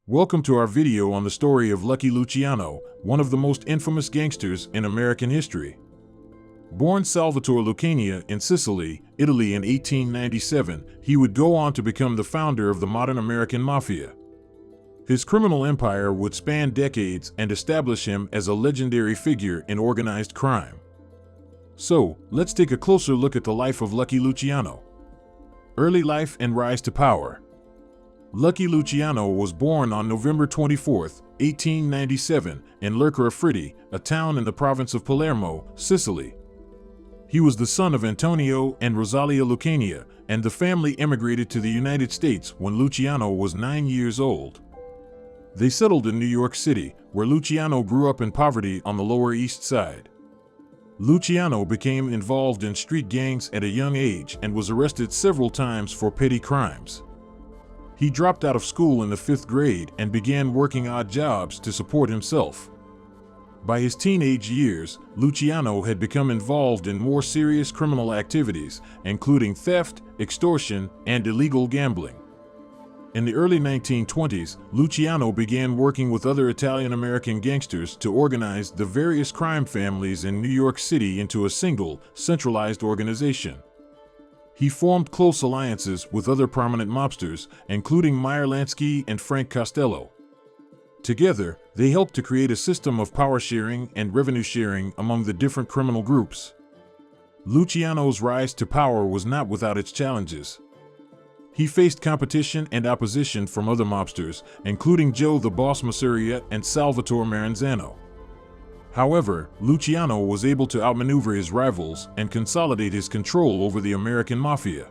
Welcome to our video on the story of Lucky Luciano, one of the most infamous gangsters in American history. Born Salvatore Lucania in Sicily, Italy in 1897, he would go on to become the founder of the modern American Mafia. His criminal empire would span decades and establish him as a legendary figure in organized crime. So, let's take a closer look at the life of Lucky Luciano. Early life and rise to power. Lucky Luciano was born on November 24, 1897, in Lercara Fritti, a town in the province of Palermo, Sicily. He was the son of Antonio and Rosalia Lucania, and the family immigrated to the United States when Luciano was 9 years old. They settled in New York City, where Luciano grew up in poverty on the Lower East Side. Luciano became involved in street gangs at a young age and was arrested several times for petty crimes. He dropped out of school in the 5th grade and began working odd jobs to support himself. By his teenage years, Luciano had become involved in more serious criminal activities, including theft, extortion, and illegal gambling. In the early 1920s, Luciano began working with other Italian-American gangsters to organize the various crime families in New York City into a single, centralized organization. He formed close alliances with other prominent mobsters, including Meyer Lansky and Frank Costello. Together, they helped to create a system of power sharing and revenue sharing among the different criminal groups. Luciano's rise to power was not without its challenges. He faced competition and opposition from other mobsters, including Joe the Boss Masuriet and Salvatore Maranzano. However, Luciano was able to outmaneuver his rivals and consolidate his control over the American Mafia.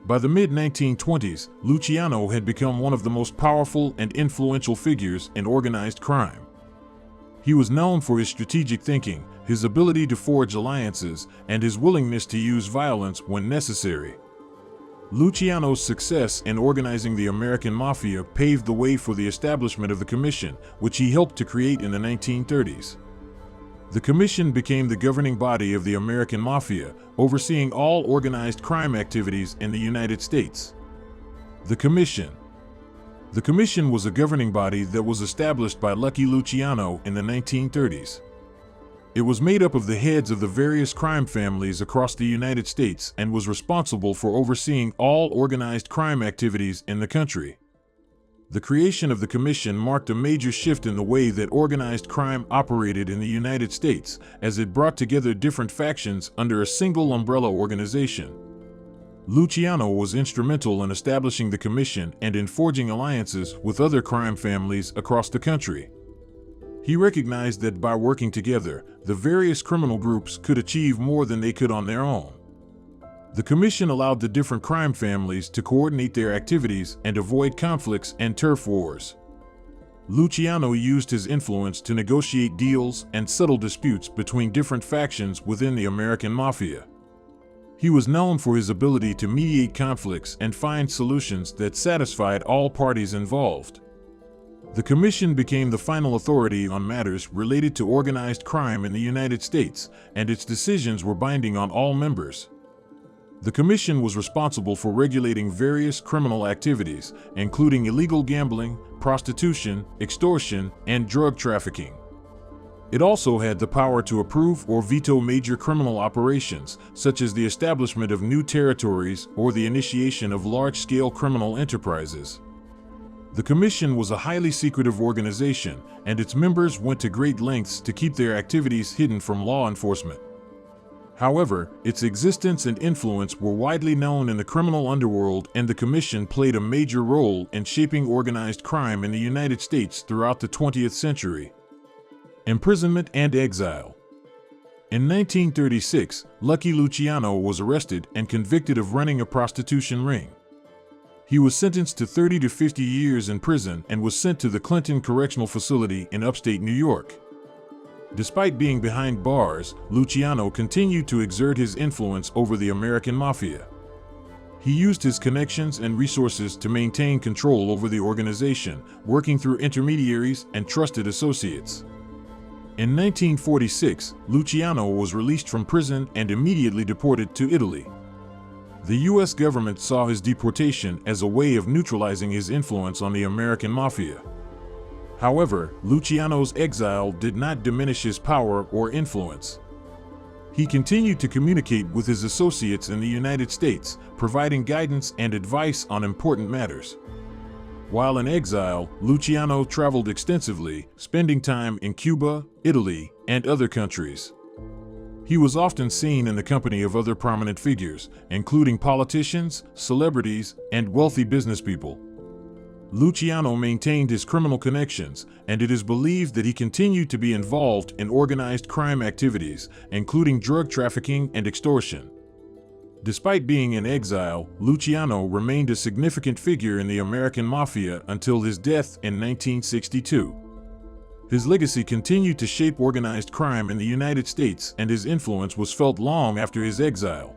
By the mid-1920s, Luciano had become one of the most powerful and influential figures in organized crime. He was known for his strategic thinking, his ability to forge alliances, and his willingness to use violence when necessary. Luciano's success in organizing the American Mafia paved the way for the establishment of the Commission, which he helped to create in the 1930s. The Commission became the governing body of the American Mafia, overseeing all organized crime activities in the United States. The Commission was a governing body that was established by Lucky Luciano in the 1930s. It was made up of the heads of the various crime families across the United States and was responsible for overseeing all organized crime activities in the country. The creation of the Commission marked a major shift in the way that organized crime operated in the United States, as it brought together different factions under a single umbrella organization. Luciano was instrumental in establishing the Commission and in forging alliances with other crime families across the country. He recognized that by working together, the various criminal groups could achieve more than they could on their own. The Commission allowed the different crime families to coordinate their activities and avoid conflicts and turf wars. Luciano used his influence to negotiate deals and settle disputes between different factions within the American Mafia. He was known for his ability to mediate conflicts and find solutions that satisfied all parties involved. The Commission became the final authority on matters related to organized crime in the United States, and its decisions were binding on all members. The Commission was responsible for regulating various criminal activities, including illegal gambling, prostitution, extortion, and drug trafficking. It also had the power to approve or veto major criminal operations, such as the establishment of new territories or the initiation of large-scale criminal enterprises. The Commission was a highly secretive organization, and its members went to great lengths to keep their activities hidden from law enforcement. However, its existence and influence were widely known in the criminal underworld, and the Commission played a major role in shaping organized crime in the United States throughout the 20th century. Imprisonment and exile. In 1936, Lucky Luciano was arrested and convicted of running a prostitution ring. He was sentenced to 30 to 50 years in prison and was sent to the Clinton Correctional Facility in upstate New York. Despite being behind bars, Luciano continued to exert his influence over the American Mafia. He used his connections and resources to maintain control over the organization, working through intermediaries and trusted associates. In 1946, Luciano was released from prison and immediately deported to Italy. The U.S. government saw his deportation as a way of neutralizing his influence on the American mafia. However, Luciano's exile did not diminish his power or influence. He continued to communicate with his associates in the United States, providing guidance and advice on important matters. While in exile, Luciano traveled extensively, spending time in Cuba, Italy, and other countries. He was often seen in the company of other prominent figures, including politicians, celebrities, and wealthy businesspeople. Luciano maintained his criminal connections, and it is believed that he continued to be involved in organized crime activities, including drug trafficking and extortion. Despite being in exile, Luciano remained a significant figure in the American mafia until his death in 1962. His legacy continued to shape organized crime in the United States, and his influence was felt long after his exile.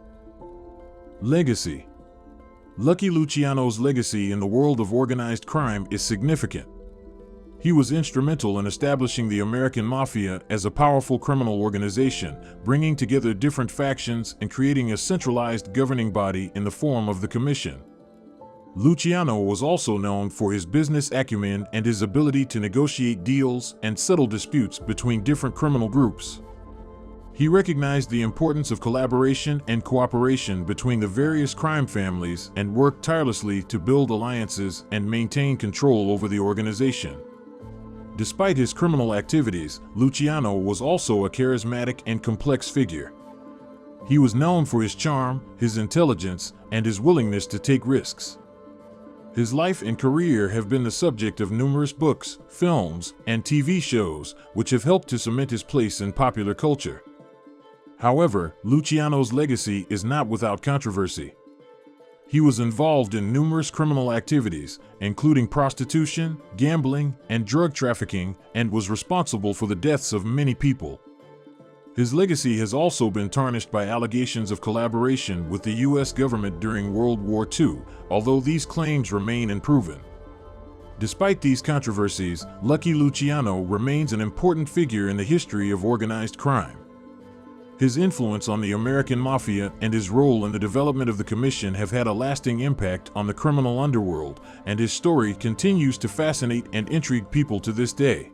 Legacy. Lucky Luciano's legacy in the world of organized crime is significant. He was instrumental in establishing the American Mafia as a powerful criminal organization, bringing together different factions and creating a centralized governing body in the form of the Commission. Luciano was also known for his business acumen and his ability to negotiate deals and settle disputes between different criminal groups. He recognized the importance of collaboration and cooperation between the various crime families and worked tirelessly to build alliances and maintain control over the organization. Despite his criminal activities, Luciano was also a charismatic and complex figure. He was known for his charm, his intelligence, and his willingness to take risks. His life and career have been the subject of numerous books, films, and TV shows, which have helped to cement his place in popular culture. However, Luciano's legacy is not without controversy. He was involved in numerous criminal activities, including prostitution, gambling, and drug trafficking, and was responsible for the deaths of many people. His legacy has also been tarnished by allegations of collaboration with the U.S. government during World War II, although these claims remain unproven. Despite these controversies, Lucky Luciano remains an important figure in the history of organized crime. His influence on the American Mafia and his role in the development of the Commission have had a lasting impact on the criminal underworld, and his story continues to fascinate and intrigue people to this day.